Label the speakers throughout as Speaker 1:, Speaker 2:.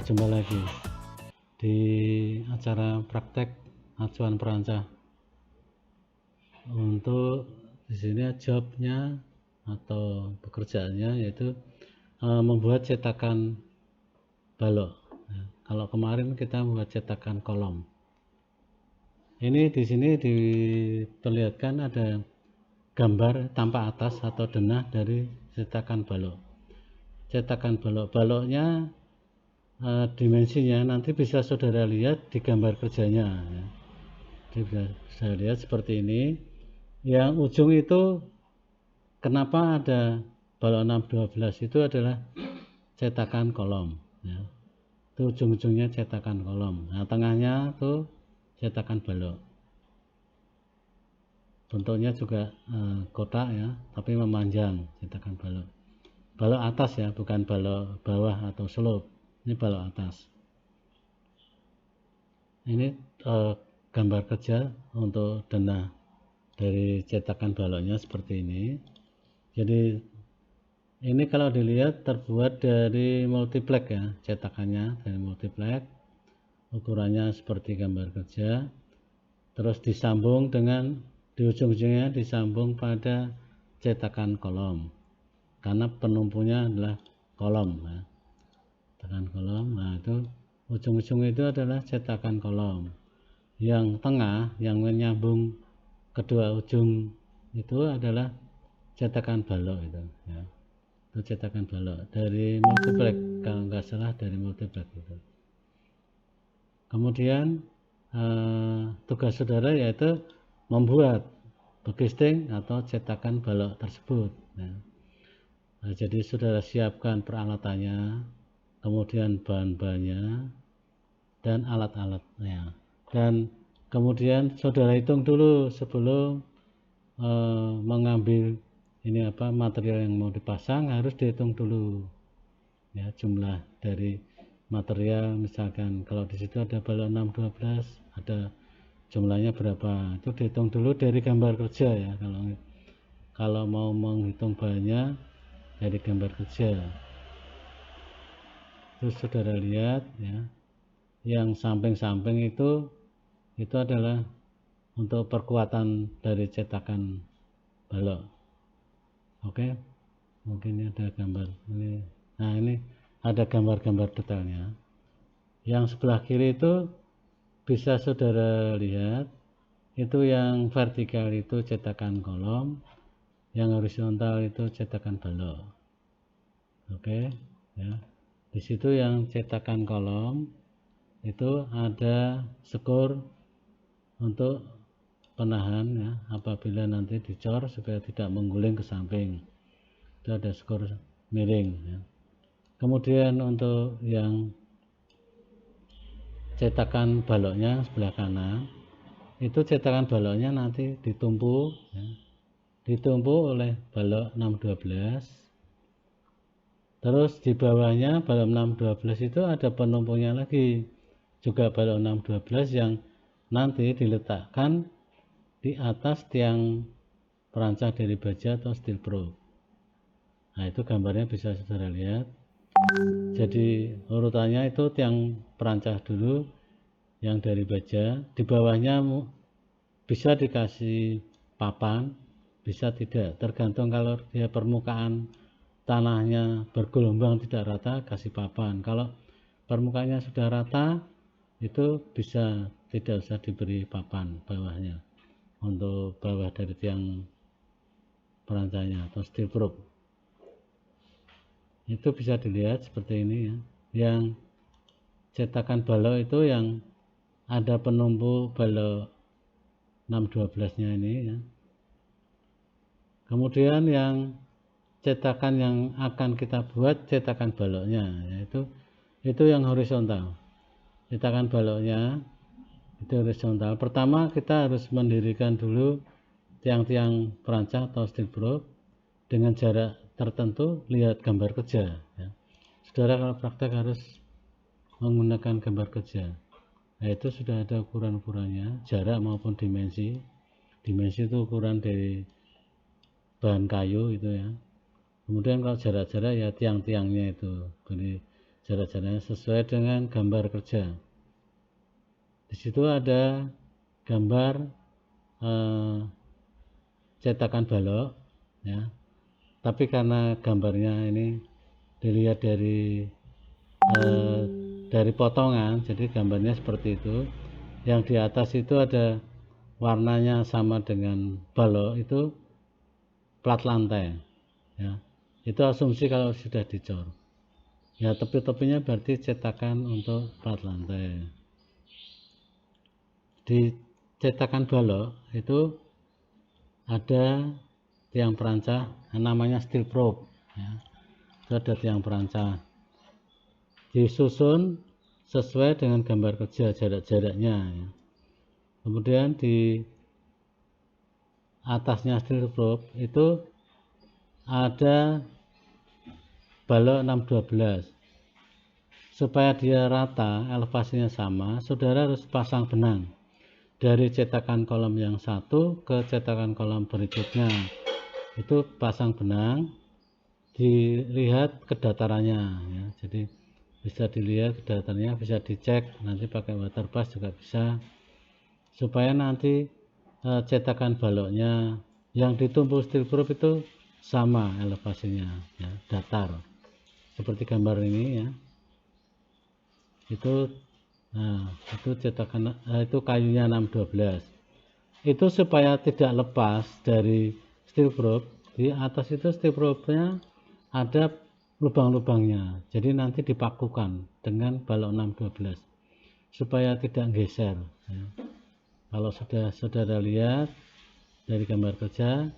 Speaker 1: Berjumpa lagi di acara praktek acuan perancah. Untuk di sini jobnya atau pekerjaannya yaitu membuat cetakan balok. Nah, kalau kemarin kita membuat cetakan kolom. Ini di sini diperlihatkan ada gambar tampak atas atau denah dari cetakan balok. Cetakan baloknya dimensinya nanti bisa saudara lihat di gambar kerjanya ya. Jadi bisa saya lihat seperti ini. Yang ujung itu kenapa ada balok 612 itu adalah cetakan kolom ya. Itu ujung-ujungnya cetakan kolom. Nah, tengahnya tuh cetakan balok. Bentuknya juga kotak ya, tapi memanjang cetakan balok. Balok atas ya, bukan balok bawah atau slope. Ini balok atas. Ini gambar kerja untuk denah dari cetakan baloknya seperti ini. Jadi ini kalau dilihat terbuat dari multiplex ya, cetakannya dari multiplex, ukurannya seperti gambar kerja, terus disambung dengan di ujung-ujungnya disambung pada cetakan kolom, karena penumpunya adalah kolom ya. Cetakan kolom, nah itu ujung-ujung itu adalah cetakan kolom. Yang tengah yang menyambung kedua ujung itu adalah cetakan balok itu ya. Itu cetakan balok dari multiplex, kalau nggak salah dari multiplex itu. Kemudian tugas saudara yaitu membuat begisting atau cetakan balok tersebut ya. Nah, jadi saudara siapkan peralatannya, kemudian bahan-bahannya dan alat-alatnya, dan kemudian saudara hitung dulu sebelum mengambil ini material yang mau dipasang, harus dihitung dulu ya jumlah dari material. Misalkan kalau di situ ada balok 612, ada jumlahnya berapa, itu dihitung dulu dari gambar kerja ya. Kalau mau menghitung bahannya dari gambar kerja, terus saudara lihat ya, yang samping-samping itu adalah untuk perkuatan dari cetakan balok. Oke, mungkin ini ada gambar ini. Nah, ini ada gambar-gambar detailnya. Yang sebelah kiri itu bisa saudara lihat, itu yang vertikal itu cetakan kolom, yang horizontal itu cetakan balok. Oke ya, di situ yang cetakan kolom itu ada skor untuk penahan ya, apabila nanti dicor supaya tidak mengguling ke samping, itu ada skor miring ya. Kemudian untuk yang cetakan baloknya sebelah kanan, itu cetakan baloknya nanti ditumpu ya, ditumpu oleh balok 612. Terus di bawahnya balok 612 itu ada penumpunya lagi, juga balok 612 yang nanti diletakkan di atas tiang perancah dari baja atau steel proof. Nah, itu gambarnya bisa saudara lihat. Jadi urutannya itu tiang perancah dulu, yang dari baja, di bawahnya bisa dikasih papan, bisa tidak, tergantung. Kalau dia permukaan tanahnya bergelombang tidak rata, kasih papan. Kalau permukaannya sudah rata, itu bisa tidak usah diberi papan bawahnya, untuk bawah dari tiang perancahnya atau steel proof. Itu bisa dilihat seperti ini ya. Yang cetakan balok itu yang ada penumpu balok 612 nya ini ya. Kemudian yang cetakan yang akan kita buat cetakan baloknya, yaitu yang horizontal. Cetakan baloknya itu horizontal. Pertama kita harus mendirikan dulu tiang-tiang perancah atau steel proof dengan jarak tertentu. Lihat gambar kerja ya. Saudara kalau praktek harus menggunakan gambar kerja. Nah, itu sudah ada ukuran-ukurannya, jarak maupun dimensi. Dimensi itu ukuran dari bahan kayu itu ya. Kemudian kalau jarak-jarak ya tiang-tiangnya itu. Jadi jarak-jaraknya sesuai dengan gambar kerja. Di situ ada gambar cetakan balok ya, tapi karena gambarnya ini dilihat dari potongan, jadi gambarnya seperti itu. Yang di atas itu ada warnanya sama dengan balok, itu plat lantai ya. Itu asumsi kalau sudah dicor ya. Tepi-tepinya berarti cetakan untuk plat lantai. Di cetakan balok itu ada tiang perancah namanya steel probe ya. Itu ada tiang perancah disusun sesuai dengan gambar kerja jarak-jaraknya ya. Kemudian di atasnya steel probe itu ada balok 612. Supaya dia rata, elevasinya sama, saudara harus pasang benang dari cetakan kolom yang satu ke cetakan kolom berikutnya. Itu pasang benang, dilihat kedatarannya ya. Jadi bisa dilihat kedatarannya, bisa dicek nanti pakai waterpass juga bisa, supaya nanti cetakan baloknya yang ditumpu steel probe itu sama elevasinya ya, datar seperti gambar ini ya. Itu itu cetakan itu kayunya 612. Itu supaya tidak lepas dari steel probe, di atas itu steel probe-nya ada lubang-lubangnya, jadi nanti dipakukan dengan balok 612 supaya tidak geser ya. Kalau sudah saudara lihat dari gambar kerja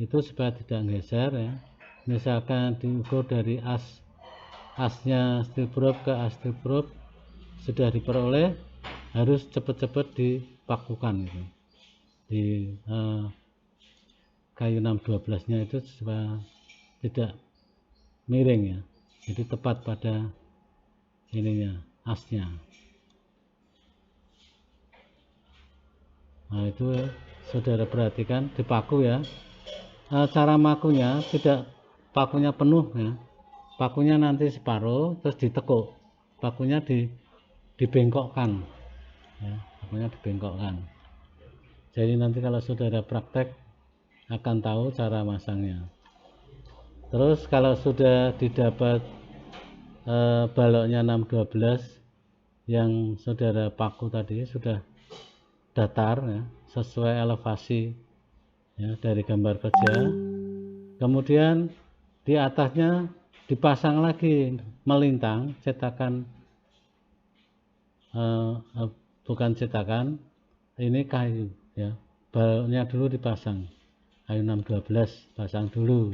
Speaker 1: itu supaya tidak geser ya, misalkan diukur dari asnya steel probe ke as steel probe sudah diperoleh, harus cepat-cepat dipakukan gitu di kayu 612 nya itu supaya tidak miring ya, jadi tepat pada ininya, asnya. Nah itu saudara perhatikan dipaku ya. Cara makunya tidak pakunya penuh ya, pakunya nanti separuh terus ditekuk, pakunya dibengkokkan ya, pakunya dibengkokkan. Jadi nanti kalau saudara praktek akan tahu cara masangnya. Terus kalau sudah didapat baloknya 612 yang saudara paku tadi sudah datar ya, sesuai elevasi ya dari gambar kerja, kemudian di atasnya dipasang lagi melintang cetakan bukan cetakan, ini kayu ya, baloknya dulu dipasang kayu 612, pasang dulu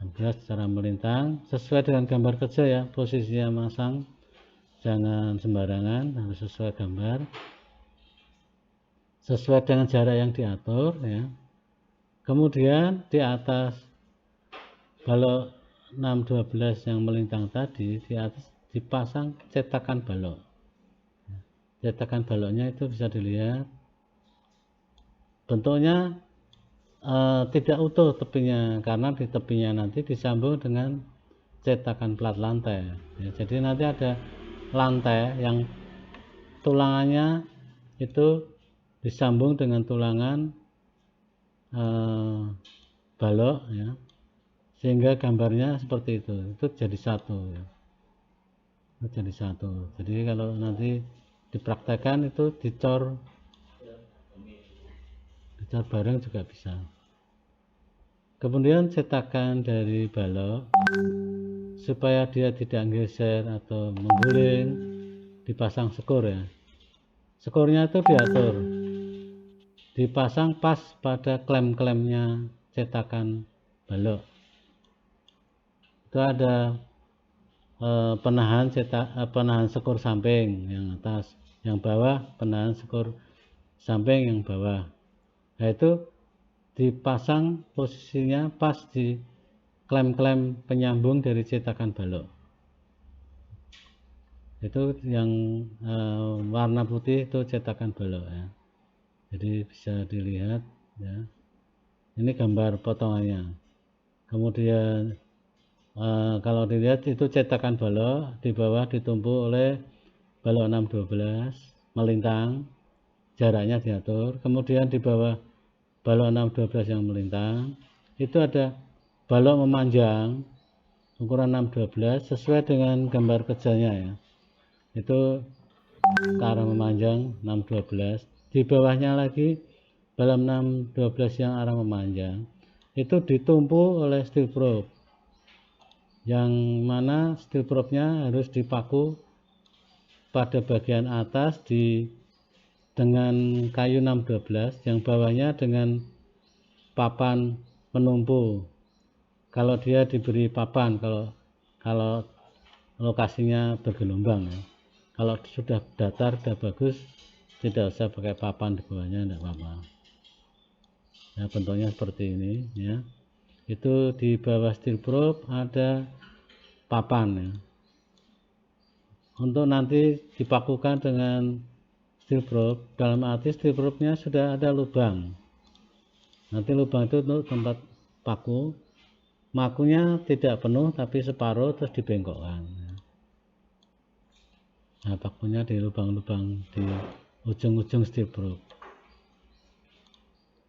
Speaker 1: 16 secara melintang sesuai dengan gambar kerja ya, posisinya masang jangan sembarangan, harus sesuai gambar, sesuai dengan jarak yang diatur ya. Kemudian di atas balok 612 yang melintang tadi, di atas dipasang cetakan balok. Cetakan baloknya itu bisa dilihat bentuknya tidak utuh tepinya, karena di tepinya nanti disambung dengan cetakan plat lantai ya. Jadi nanti ada lantai yang tulangannya itu disambung dengan tulangan balok ya, sehingga gambarnya seperti itu jadi satu ya. Itu jadi satu. Jadi kalau nanti dipraktekkan itu dicor bareng juga bisa. Kemudian cetakan dari balok supaya dia tidak geser atau mengguling, dipasang skor ya. Skornya itu diatur, dipasang pas pada klem-klemnya cetakan balok. Itu ada penahan skor samping yang atas, yang bawah penahan skor samping yang bawah. Nah itu dipasang posisinya pas di klem-klem penyambung dari cetakan balok. Itu yang warna putih itu cetakan balok ya. Jadi bisa dilihat ya. Ini gambar potongannya. Kemudian Kalau dilihat itu cetakan balok, di bawah ditumpu oleh balok 612 melintang, jaraknya diatur. Kemudian di bawah balok 612 yang melintang itu ada balok memanjang ukuran 612 sesuai dengan gambar kerjanya ya, itu ke arah memanjang 612. Di bawahnya lagi balok 612 yang arah memanjang itu ditumpu oleh steel probe, yang mana steel probe-nya harus dipaku pada bagian atas dengan kayu 612, yang bawahnya dengan papan penumpu. Kalau dia diberi papan, kalau lokasinya bergelombang ya. Kalau sudah datar, sudah bagus, tidak usah pakai papan di bawahnya, tidak apa-apa. Ya, bentuknya seperti ini ya. Itu di bawah steel probe ada papan ya. Untuk nanti dipakukan dengan steel probe, dalam arti steel probe-nya sudah ada lubang. Nanti lubang itu untuk tempat paku. Makunya tidak penuh tapi separuh, terus dibengkokkan. Nah, pakunya di lubang-lubang di ujung-ujung steel probe.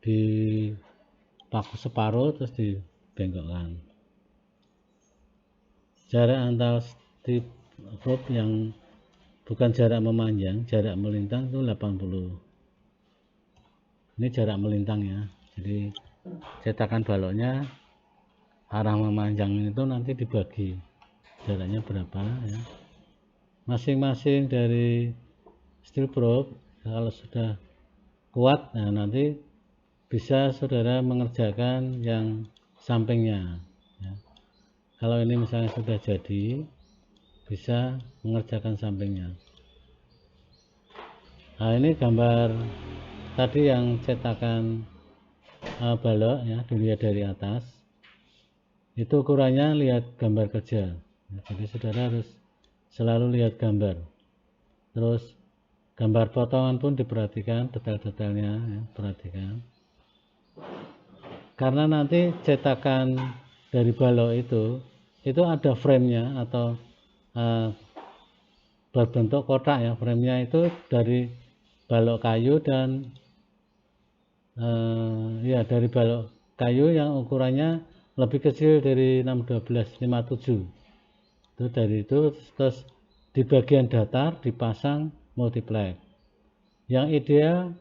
Speaker 1: Di paku separuh terus dibengkokkan. Jarak antar steel probe yang bukan jarak memanjang, jarak melintang itu 80. Ini jarak melintang ya. Jadi cetakan baloknya arah memanjang itu nanti dibagi jaraknya berapa ya. Masing-masing dari steel probe kalau sudah kuat, nah nanti bisa saudara mengerjakan yang sampingnya ya. Kalau ini misalnya sudah jadi, bisa mengerjakan sampingnya. Nah, ini gambar tadi yang cetakan balok ya, dilihat dari atas. Itu ukurannya lihat gambar kerja ya, jadi saudara harus selalu lihat gambar. Terus gambar potongan pun diperhatikan, detail-detailnya ya, perhatikan. Karena nanti cetakan dari balok itu ada frame-nya atau berbentuk kotak ya. Frame-nya itu dari balok kayu dan ya dari balok kayu yang ukurannya lebih kecil dari 612 57. Itu dari itu terus di bagian datar dipasang multiplex. Yang ideal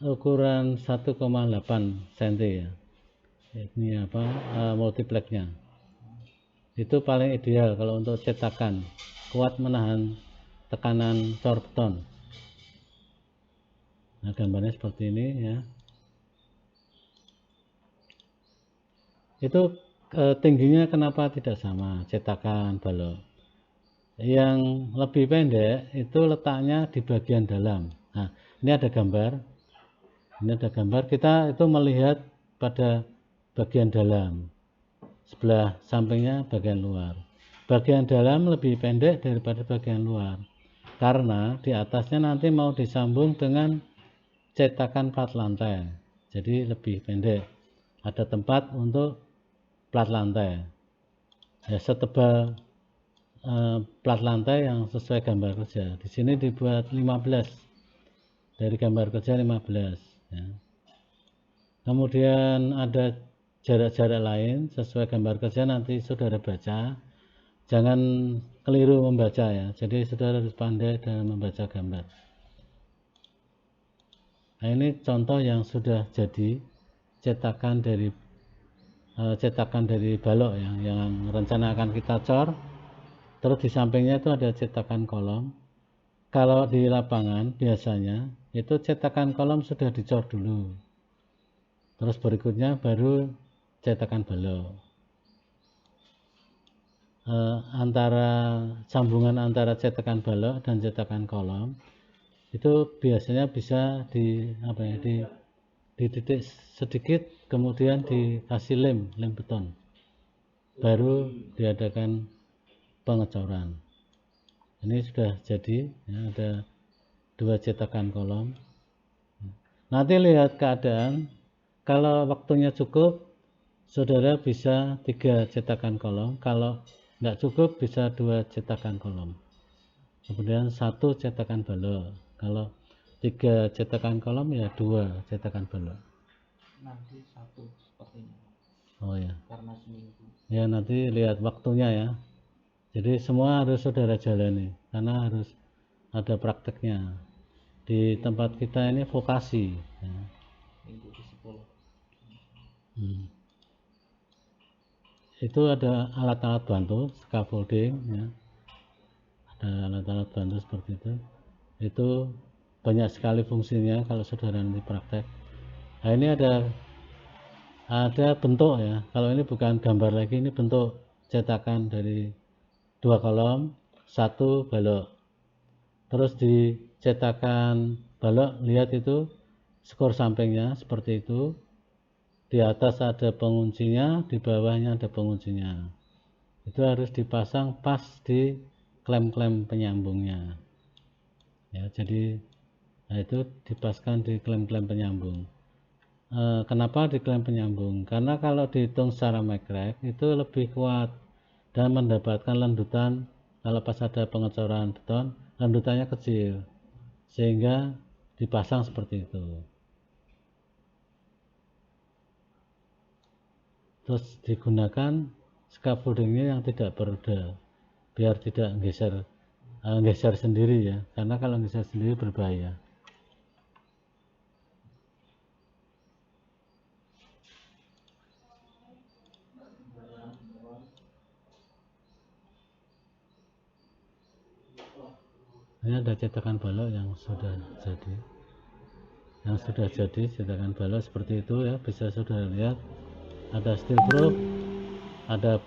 Speaker 1: ukuran 1,8 cm ya. Ini apa multiplexnya. Itu paling ideal kalau untuk cetakan, kuat menahan tekanan cor beton. Nah, gambarnya seperti ini ya. Itu tingginya kenapa tidak sama cetakan balok? Yang lebih pendek itu letaknya di bagian dalam. Nah, ini ada gambar. Ini ada gambar, kita itu melihat pada bagian dalam. Sebelah sampingnya bagian luar. Bagian dalam lebih pendek daripada bagian luar. Karena di atasnya nanti mau disambung dengan cetakan plat lantai. Jadi lebih pendek. Ada tempat untuk plat lantai. Ya, setebal plat lantai yang sesuai gambar kerja. Di sini dibuat 15. Dari gambar kerja 15 ya. Kemudian ada jarak-jarak lain sesuai gambar kerja, nanti saudara baca. Jangan keliru membaca ya. Jadi saudara harus pandai dalam membaca gambar. Nah, ini contoh yang sudah jadi cetakan dari balok ya, yang rencana akan kita cor. Terus di sampingnya itu ada cetakan kolom. Kalau di lapangan biasanya itu cetakan kolom sudah dicor dulu. Terus berikutnya baru cetakan balok. Sambungan antara cetakan balok dan cetakan kolom itu biasanya bisa dititik sedikit, kemudian dikasih lem beton, baru diadakan pengecoran. Ini sudah jadi ya, ada 2 cetakan kolom. Nanti lihat keadaan, kalau waktunya cukup saudara bisa 3 cetakan kolom, kalau nggak cukup bisa 2 cetakan kolom, kemudian 1 cetakan balok. Kalau 3 cetakan kolom ya 2 cetakan balok.
Speaker 2: Nanti 1 sepertinya.
Speaker 1: Oh ya.
Speaker 2: Karena seminggu.
Speaker 1: Ya nanti lihat waktunya ya. Jadi semua harus saudara jalani karena harus ada prakteknya. Di tempat kita ini vokasi. Ya.
Speaker 2: Minggu ke 10.
Speaker 1: Itu ada alat-alat bantu, scaffolding ya. Ada alat-alat bantu seperti itu banyak sekali fungsinya kalau saudara nanti praktek. Nah ini ada bentuk ya, kalau ini bukan gambar lagi, ini bentuk cetakan dari 2 kolom 1 balok. Terus di cetakan balok lihat itu skor sampingnya seperti itu, di atas ada penguncinya, di bawahnya ada penguncinya. Itu harus dipasang pas di klem-klem penyambungnya ya. Jadi itu dipaskan di klem-klem penyambung. Kenapa di klem penyambung? Karena kalau dihitung secara mekrek itu lebih kuat dan mendapatkan lendutan. Kalau pas ada pengecoran beton, lendutannya kecil sehingga dipasang seperti itu. Terus digunakan scaffoldingnya yang tidak beroda biar tidak geser sendiri ya, karena kalau geser sendiri berbahaya. Ini ada cetakan balok yang sudah jadi cetakan balok seperti itu ya, bisa saudara lihat ada steel proof, ada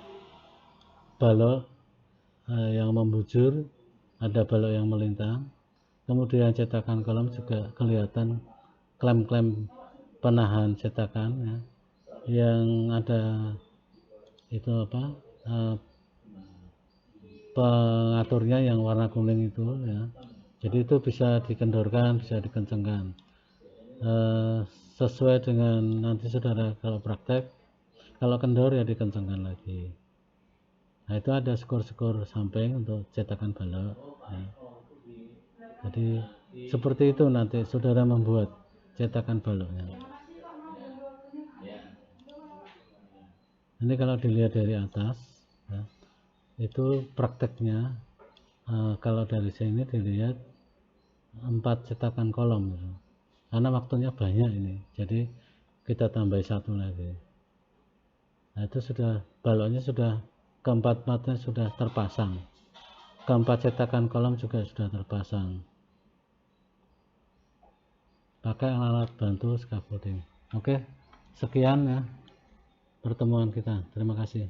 Speaker 1: balok yang membujur, ada balok yang melintang, kemudian cetakan kolom juga kelihatan klem-klem penahan cetakan ya, yang ada itu pengaturnya yang warna kuning itu ya. Jadi itu bisa dikendorkan, bisa dikencengkan sesuai dengan nanti saudara kalau praktek. Kalau kendor ya dikencengkan lagi. Nah itu ada skor-skor samping untuk cetakan balok ya. Jadi seperti itu nanti saudara membuat cetakan baloknya. Ini kalau dilihat dari atas ya, itu prakteknya. Kalau dari sini dilihat 4 cetakan kolom gitu. Karena waktunya banyak ini, jadi kita tambah 1 lagi. Nah itu sudah baloknya sudah keempat-empatnya sudah terpasang, keempat cetakan kolom juga sudah terpasang pakai alat bantu scaffolding. Oke, sekian ya pertemuan kita, terima kasih.